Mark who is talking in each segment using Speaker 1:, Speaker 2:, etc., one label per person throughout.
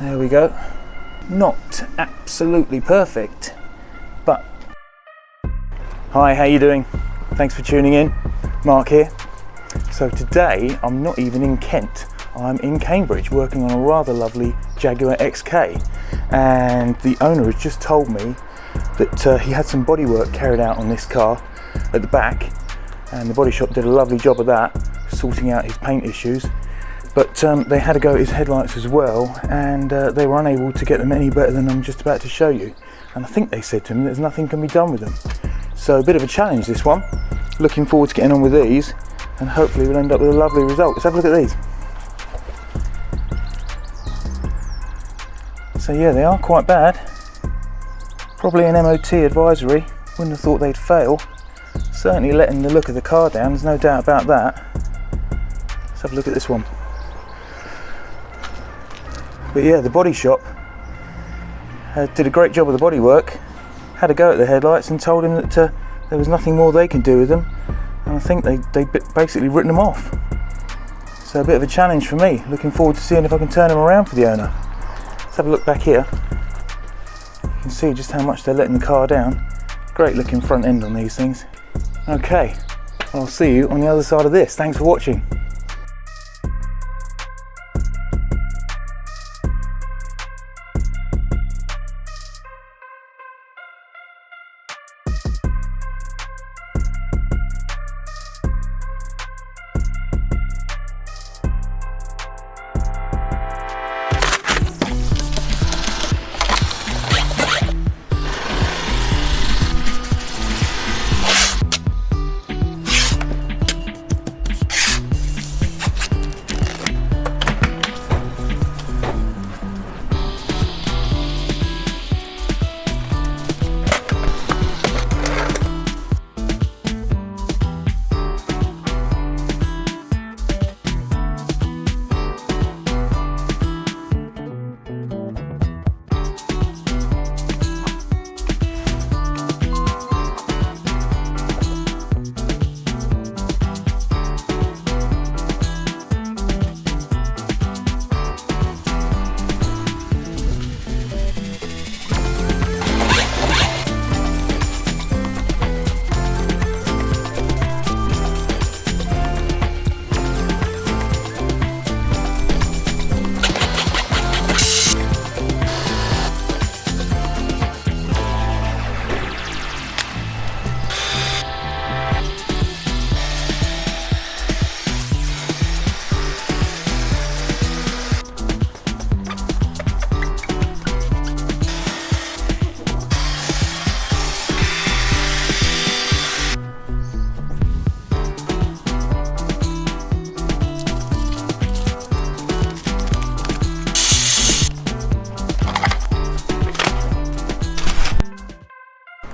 Speaker 1: There we go. Not absolutely perfect, but... Hi, how you doing? Thanks for tuning in. Mark here. So today I'm not even in Kent. I'm in Cambridge working on a rather lovely Jaguar XK, and the owner has just told me that he had some body work carried out on this car at the back, and the body shop did a lovely job of that, sorting out his paint issues. But they had to go at his headlights as well, and they were unable to get them any better than I'm just about to show you. And I think they said to him there's nothing can be done with them. So a bit of a challenge, this one. Looking forward to getting on with these, and hopefully we'll end up with a lovely result. Let's have a look at these. So yeah, they are quite bad. Probably an MOT advisory. Wouldn't have thought they'd fail. Certainly letting the look of the car down, there's no doubt about that. Let's have a look at this one. But yeah, the body shop did a great job of the body work, had a go at the headlights and told him that there was nothing more they can do with them, and I think they basically written them off. So a bit of a challenge for me. Looking forward to seeing if I can turn them around for the owner. Let's have a look back here. You can see just how much they're letting the car down. Great looking front end on these things. Okay, I'll see you on the other side of this. Thanks for watching.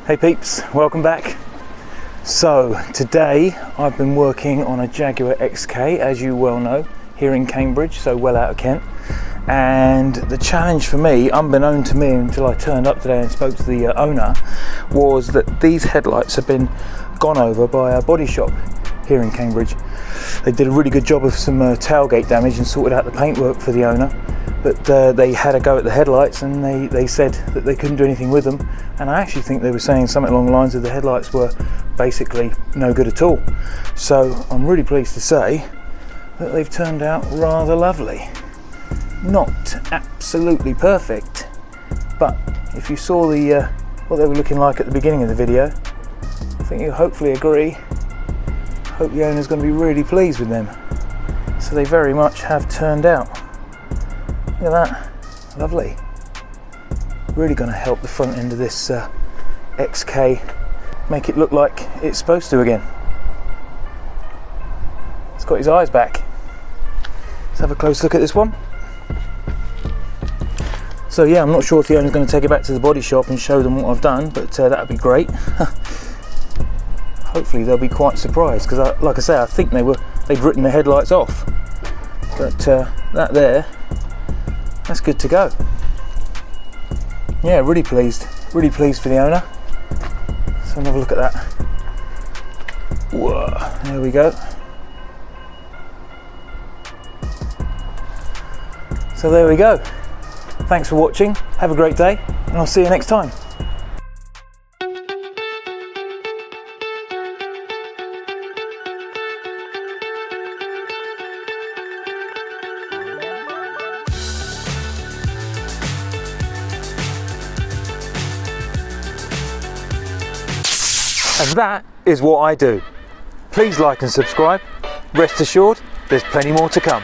Speaker 1: Hey peeps, welcome back. So today I've been working on a Jaguar XK, as you well know, here in Cambridge, so well out of Kent. And the challenge for me, unbeknown to me until I turned up today and spoke to the owner, was that these headlights have been gone over by a body shop here in Cambridge. They did a really good job of some tailgate damage and sorted out the paintwork for the owner, but they had a go at the headlights, and they said that they couldn't do anything with them. And I actually think they were saying something along the lines of the headlights were basically no good at all. So I'm really pleased to say that they've turned out rather lovely. Not absolutely perfect, but if you saw the what they were looking like at the beginning of the video, I think you'll hopefully agree. Hope the owner's going to be really pleased with them. So they very much have turned out. Look at that, lovely. Really going to help the front end of this XK make it look like it's supposed to again. It's got his eyes back. Let's have a close look at this one. So yeah, I'm not sure if the owner's going to take it back to the body shop and show them what I've done, but that would be great. Hopefully they'll be quite surprised, because like I say, I think they'd written the headlights off. But that's good to go. Yeah, really pleased for the owner. So have a look at that. Whoa, there we go. So there we go. thanks for watching, have a great day, and I'll see you next time. And that is what I do. Please like and subscribe. Rest assured, there's plenty more to come.